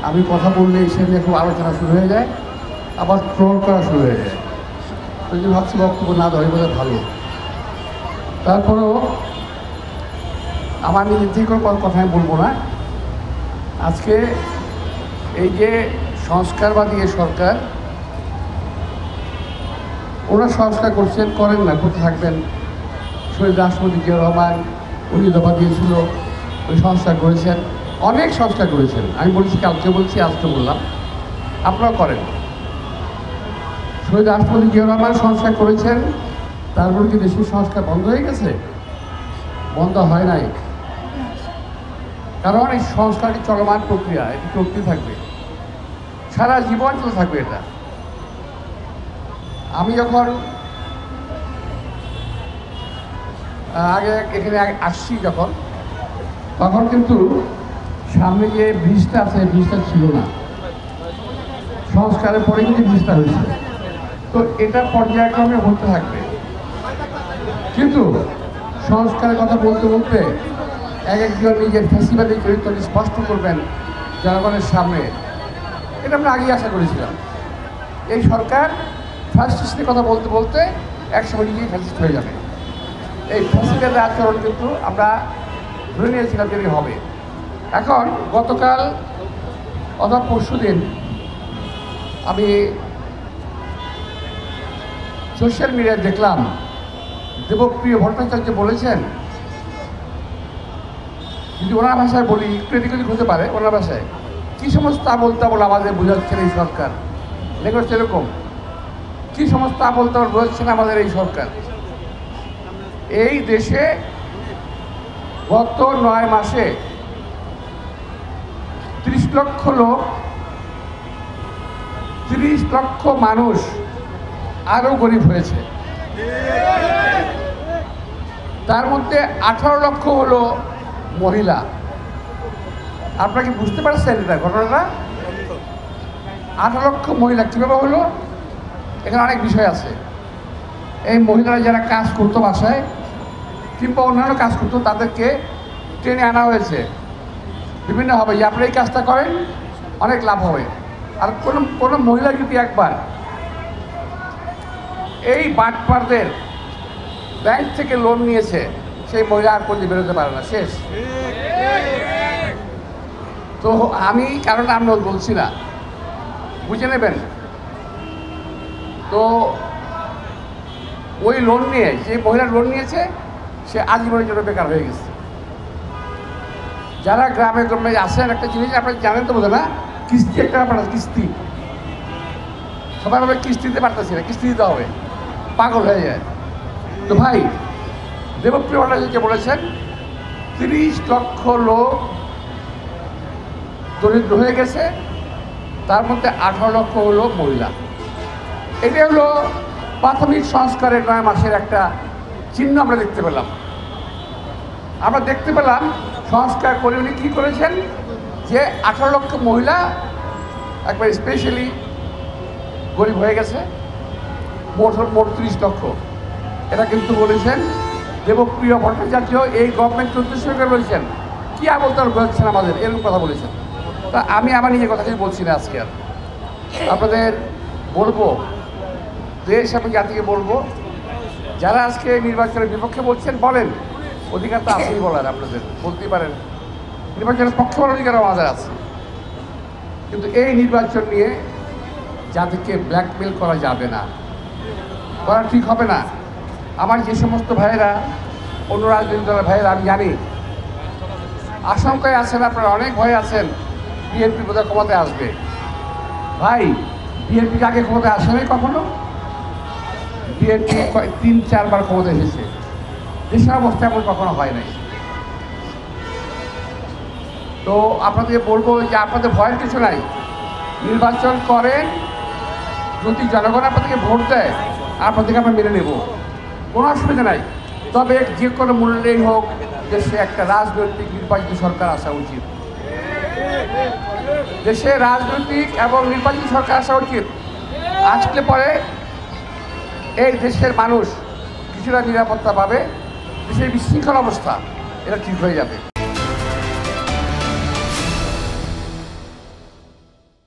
আমি কথা বললে সে নিয়ে খুব আলোচনা শুরু হয়ে যায়, আবার ট্রল করা শুরু হয়ে যায়। ওই যে ভাবছি বক্তব্য না ধরে বোধ ভালো। তারপরেও আমার নিজের থেকে কোনো কথা আমি বলবো না। আজকে এই যে সংস্কারবাদী এ সরকার, ওরা সংস্কার করছেন, করেন না, করতে থাকবেন। শহীদ রাষ্ট্রপতি জিয়াউর রহমান উনি দফা দিয়েছিল, ওই সংস্কার করেছেন, অনেক সংস্কার করেছেন। আমি বলছি, কালকে বলছি, আজকে বললাম, আপনারাও করেন। শহীদ রাষ্ট্রপতি জিয়াউর রহমান সংস্কার করেছেন, তারপর কি দেশের সংস্কার বন্ধ হয়ে গেছে? বন্ধ হয় নাই, কারণ এই সংস্কারটি চলমান প্রক্রিয়া, এটি চলতে থাকবে, সারা জীবন চলতে থাকবে এটা। আমি যখন আগে এখানে আসছি যখন, তখন কিন্তু সামনে যে ব্রিজটা আছে, ব্রিজটা ছিল না। সংস্কারের পরে কিন্তু ব্রিজটা হয়েছে, তো এটা পর্যায়ক্রমে হতে থাকবে। কিন্তু সংস্কারের কথা বলতে বলতে এক একজন নিজের ফ্যাসিবাদী চরিত্র স্পষ্ট করবেন জনগণের সামনে, এটা আমরা আগেই আশা করেছিলাম। এই সরকার ফ্যাসিস্টের কথা বলতে বলতে একসময় নিজেই ফ্যাসিস্ট হয়ে যাবে। এই ফ্যাসিস্টের আচরণ কিন্তু আমরা ধরে নিয়েছিলাম যে হবে। এখন গতকাল অথবা পরশু দিন আমি সোশ্যাল মিডিয়ায় দেখলাম দেবপ্রিয় ভট্টাচার্য বলেছেন, যদি ওনার ভাষায় বলি, ক্রিটিক্যালি হতে পারে, ওনার ভাষায় কী সমস্ত আবল তাবল আমাদের বোঝাচ্ছেন এই সরকার, লেখা সেরকম কী সমস্ত আবল তাবল বোঝাচ্ছেন আমাদের এই সরকার। এই দেশে গত 9 মাসে 30 লক্ষ লোক, 30 লক্ষ মানুষ আরও গরিব হয়েছে। তার মধ্যে 18 লক্ষ হলো মহিলা। আপনারা কি বুঝতে পারছেন এটা ঘটনাটা? 18 লক্ষ মহিলা কীভাবে হলো? এখানে অনেক বিষয় আছে। এই মহিলারা যারা কাজ করতো বাসায় কিংবা অন্যান্য কাজ করতো, তাদেরকে টেনে আনা হয়েছে বিভিন্নভাবে, যে আপনি এই কাজটা করেন, অনেক লাভ হবে। আর কোনো মহিলা যদি একবার এই বাটপারদের ব্যাংক থেকে লোন নিয়েছে, সেই মহিলা আর কোনদিন বেরোতে পারে না, শেষ। তো আমি কারণ আমি বলছি না, বুঝে নেবেন। তো ওই লোন নিয়ে, যে মহিলা লোন নিয়েছে, সে আজীবনের জন্য বেকার হয়ে গেছে। যারা গ্রামে গ্রামে আসেন, একটা জিনিস আপনারা জানেন তো বোধ না, কিস্তি একটা ব্যাপার আছে, কিস্তি। সবাই ভাবে কিস্তি দিতে পারতেছি না, কিস্তি দিতে হবে, পাগল হয়ে যায়। তো ভাই, দেবপ্রিয় ভট্টাচার্য বলেছেন 30 লক্ষ লোক দরিদ্র হয়ে গেছে, তার মধ্যে 18 লক্ষ হলো মহিলা। এটা হলো প্রাথমিক সংস্কারের 9 মাসের একটা চিহ্ন আমরা দেখতে পেলাম। আমরা দেখতে পেলাম সংস্কার করে উনি কী করেছেন, যে 18 লক্ষ মহিলা একবার স্পেশালি গরিব হয়ে গেছে, মোট 30 লক্ষ। এটা কিন্তু বলেছেন দেবপ্রিয় ভট্টাচার্য, এই গভর্নমেন্ট উদ্দেশ্য করে বলেছেন। কী আবলতাল বলছেন আমাদের, এরকম কথা বলেছেন। তা আমি আমার নিজের কথা কিছু বলছি না আজকে, আর আপনাদের বলবো, দেশ এবং জাতিকে বলবো, যারা আজকে নির্বাচনের বিপক্ষে বলছেন, বলেন, অধিকার তো আছেই বলার, আপনাদের বলতেই পারেন। নির্বাচনের পক্ষে বলার অধিকার আমাদের আছে, কিন্তু এই নির্বাচন নিয়ে জাতিকে ব্ল্যাকমেল করা যাবে না, করা ঠিক হবে না। আমার যে সমস্ত ভাইয়েরা, অন্য রাজনৈতিক দলের ভাইয়েরা, আমি জানি আশঙ্কায় আছেন, আপনারা অনেক ভয় আছেন বিএনপি বোধহয় ক্ষমতায় আসবে। ভাই, বিএনপি আগে ক্ষমতায় আসে নাই কখনো? বিএনপি 3-4 বার ক্ষমতায় এসেছে, দেশের অবস্থা এমন কখনো হয় নাই। তো আপনাদের বলবো যে আপনাদের ভয়ের কিছু নাই, নির্বাচন করেন, যদি জনগণ আপনাদেরকে ভোট দেয়, আপনাদেরকে আমরা মেনে নেব, কোনো অসুবিধা নাই। তবে যে কোনো মূল্যেই হোক, দেশে একটা রাজনৈতিক নির্বাচিত সরকার আসা উচিত। দেশে রাজনৈতিক এবং নির্বাচিত সরকার আসা উচিত। আসলে পরে এই দেশের মানুষ কিছুটা নিরাপত্তা পাবে, দেশের বিশৃঙ্খল অবস্থা এটা ঠিক হয়ে যাবে।